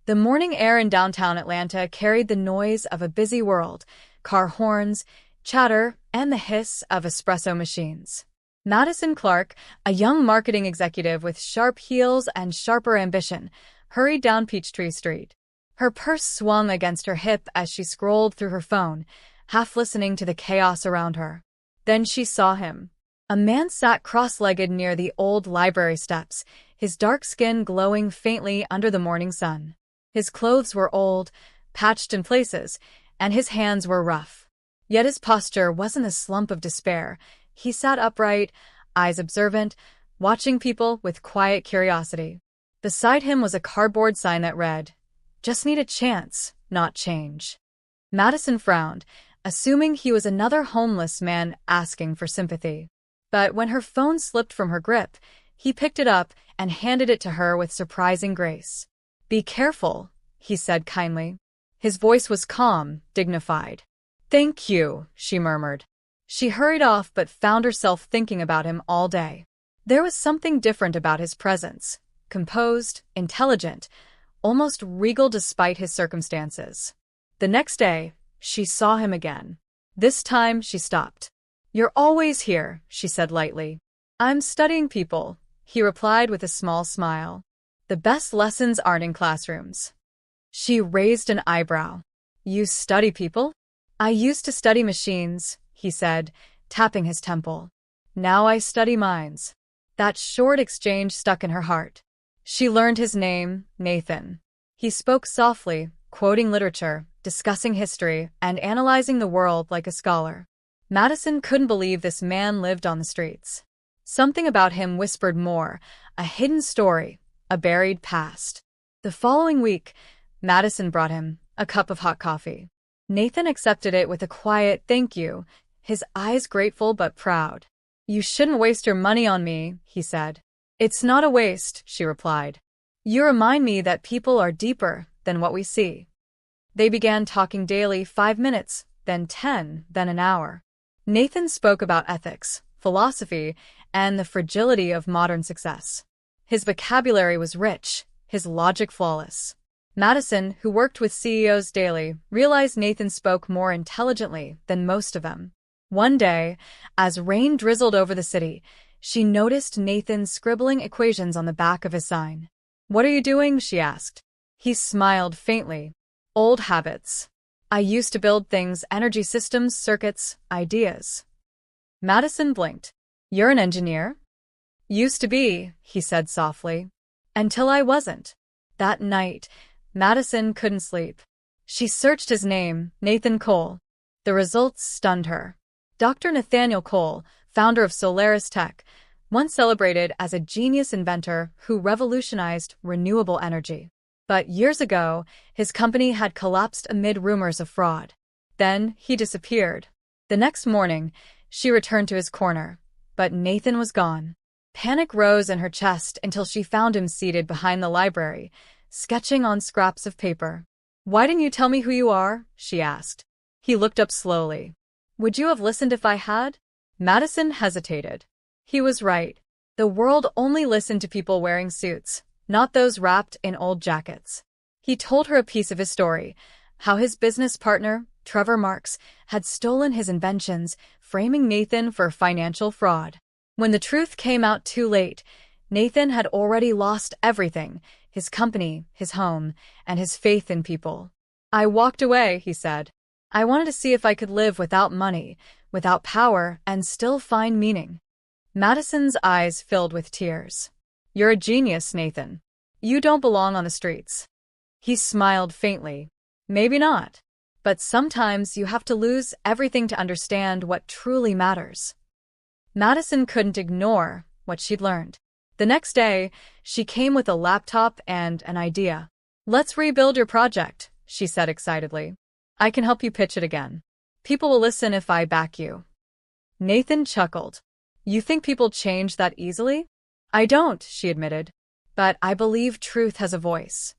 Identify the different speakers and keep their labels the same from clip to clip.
Speaker 1: The morning air in downtown Atlanta carried the noise of a busy world, car horns, chatter, and the hiss of espresso machines. Madison Clark, a young marketing executive with sharp heels and sharper ambition, hurried down Peachtree Street. Her purse swung against her hip as she scrolled through her phone, half listening to the chaos around her. Then she saw him. A man sat cross-legged near the old library steps, his dark skin glowing faintly under the morning sun. His clothes were old, patched in places, and his hands were rough. Yet his posture wasn't a slump of despair. He sat upright, eyes observant, watching people with quiet curiosity. Beside him was a cardboard sign that read, "Just need a chance, not change." Madison frowned, assuming he was another homeless man asking for sympathy. But when her phone slipped from her grip, he picked it up and handed it to her with surprising grace. "Be careful," he said kindly. His voice was calm, dignified. "Thank you," she murmured. She hurried off but found herself thinking about him all day. There was something different about his presence, composed, intelligent, almost regal despite his circumstances. The next day, she saw him again. This time, she stopped. "You're always here," she said lightly. "I'm studying people," he replied with a small smile. "The best lessons aren't in classrooms." She raised an eyebrow. "You study people?" "I used to study machines," he said, tapping his temple. "Now I study minds." That short exchange stuck in her heart. She learned his name, Nathan. He spoke softly, quoting literature, discussing history, and analyzing the world like a scholar. Madison couldn't believe this man lived on the streets. Something about him whispered more, a hidden story, a buried past. The following week, Madison brought him a cup of hot coffee. Nathan accepted it with a quiet thank you, his eyes grateful but proud. "You shouldn't waste your money on me," he said. "It's not a waste," she replied. "You remind me that people are deeper than what we see." They began talking daily, 5 minutes, then 10, then an hour. Nathan spoke about ethics, philosophy, and the fragility of modern success. His vocabulary was rich, his logic flawless. Madison, who worked with CEOs daily, realized Nathan spoke more intelligently than most of them. One day, as rain drizzled over the city, she noticed Nathan scribbling equations on the back of his sign. "What are you doing?" she asked. He smiled faintly. "Old habits. I used to build things, energy systems, circuits, ideas." Madison blinked. "You're an engineer?" "Used to be," he said softly. "Until I wasn't." That night, Madison couldn't sleep. She searched his name, Nathan Cole. The results stunned her. Dr. Nathaniel Cole, founder of Solaris Tech, once celebrated as a genius inventor who revolutionized renewable energy. But years ago, his company had collapsed amid rumors of fraud. Then he disappeared. The next morning, she returned to his corner, but Nathan was gone. Panic rose in her chest until she found him seated behind the library, sketching on scraps of paper. "Why didn't you tell me who you are?" she asked. He looked up slowly. "Would you have listened if I had?" Madison hesitated. He was right. The world only listened to people wearing suits, not those wrapped in old jackets. He told her a piece of his story, how his business partner, Trevor Marks, had stolen his inventions, framing Nathan for financial fraud. When the truth came out too late, Nathan had already lost everything, his company, his home, and his faith in people. "I walked away," he said. "I wanted to see if I could live without money, without power, and still find meaning." Madison's eyes filled with tears. "You're a genius, Nathan. You don't belong on the streets." He smiled faintly. "Maybe not. But sometimes you have to lose everything to understand what truly matters." Madison couldn't ignore what she'd learned. The next day, she came with a laptop and an idea. "Let's rebuild your project," she said excitedly. "I can help you pitch it again. People will listen if I back you." Nathan chuckled. "You think people change that easily?" "I don't," she admitted. "But I believe truth has a voice."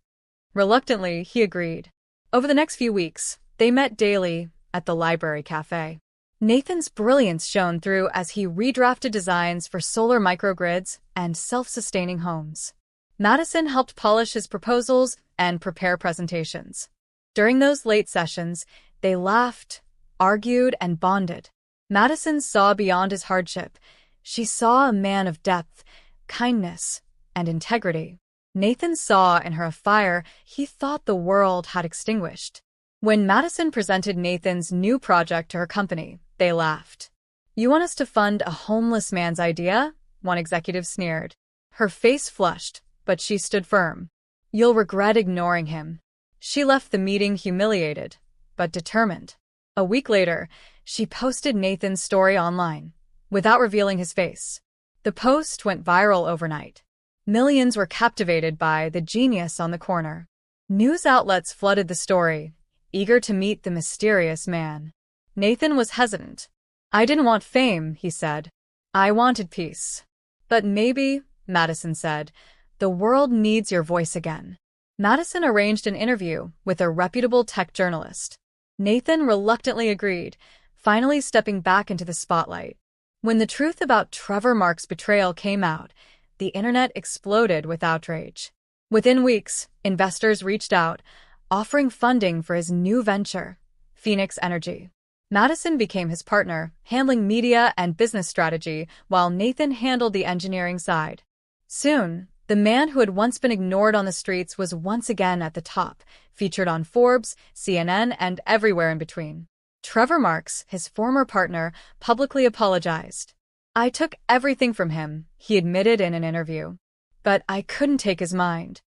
Speaker 1: Reluctantly, he agreed. Over the next few weeks, they met daily at the library cafe. Nathan's brilliance shone through as he redrafted designs for solar microgrids and self-sustaining homes. Madison helped polish his proposals, and prepare presentations. During those late sessions, they laughed, argued, and bonded. Madison saw beyond his hardship. She saw a man of depth, kindness, and integrity. Nathan saw in her a fire he thought the world had extinguished. When Madison presented Nathan's new project to her company, they laughed. "You want us to fund a homeless man's idea?" one executive sneered. Her face flushed, but she stood firm. "You'll regret ignoring him." She left the meeting humiliated, but determined. A week later, she posted Nathan's story online, without revealing his face. The post went viral overnight. Millions were captivated by the genius on the corner. News outlets flooded the story, eager to meet the mysterious man. Nathan was hesitant. "I didn't want fame," he said. "I wanted peace." "But maybe," Madison said, "the world needs your voice again." Madison arranged an interview with a reputable tech journalist. Nathan reluctantly agreed, finally stepping back into the spotlight. When the truth about Trevor Mark's betrayal came out, the internet exploded with outrage. Within weeks, investors reached out, offering funding for his new venture, Phoenix Energy. Madison became his partner, handling media and business strategy, while Nathan handled the engineering side. Soon, the man who had once been ignored on the streets was once again at the top, featured on Forbes, CNN, and everywhere in between. Trevor Marks, his former partner, publicly apologized. "I took everything from him," he admitted in an interview. "But I couldn't take his mind."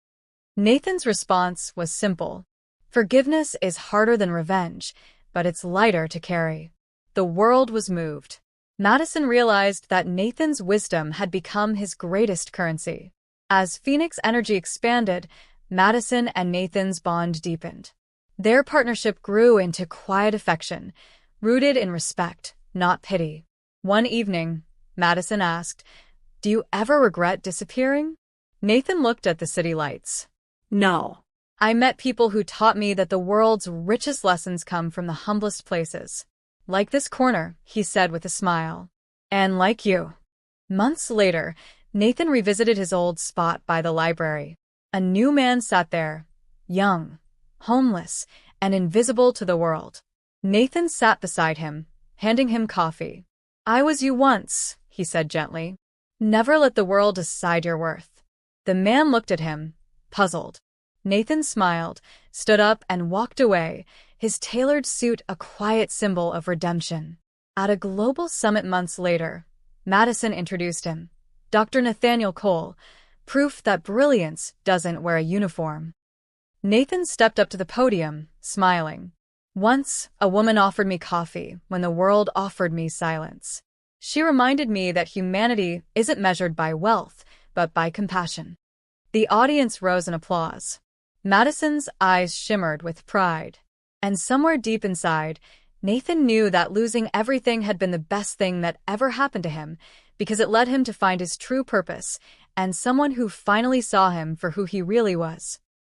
Speaker 1: Nathan's response was simple. "Forgiveness is harder than revenge, but it's lighter to carry." The world was moved. Madison realized that Nathan's wisdom had become his greatest currency. As Phoenix Energy expanded, Madison and Nathan's bond deepened. Their partnership grew into quiet affection, rooted in respect, not pity. One evening, Madison asked, "Do you ever regret disappearing?" Nathan looked at the city lights. "No. I met people who taught me that the world's richest lessons come from the humblest places. Like this corner," he said with a smile. "And like you." Months later, Nathan revisited his old spot by the library. A new man sat there, young, homeless, and invisible to the world. Nathan sat beside him, handing him coffee. "I was you once," he said gently. "Never let the world decide your worth." The man looked at him, puzzled. Nathan smiled, stood up, and walked away, his tailored suit a quiet symbol of redemption. At a global summit months later, Madison introduced him. Dr. Nathaniel Cole, proof that brilliance doesn't wear a uniform. Nathan stepped up to the podium, smiling. "Once, a woman offered me coffee when the world offered me silence. She reminded me that humanity isn't measured by wealth, but by compassion." The audience rose in applause. Madison's eyes shimmered with pride. And somewhere deep inside, Nathan knew that losing everything had been the best thing that ever happened to him, because it led him to find his true purpose and someone who finally saw him for who he really was.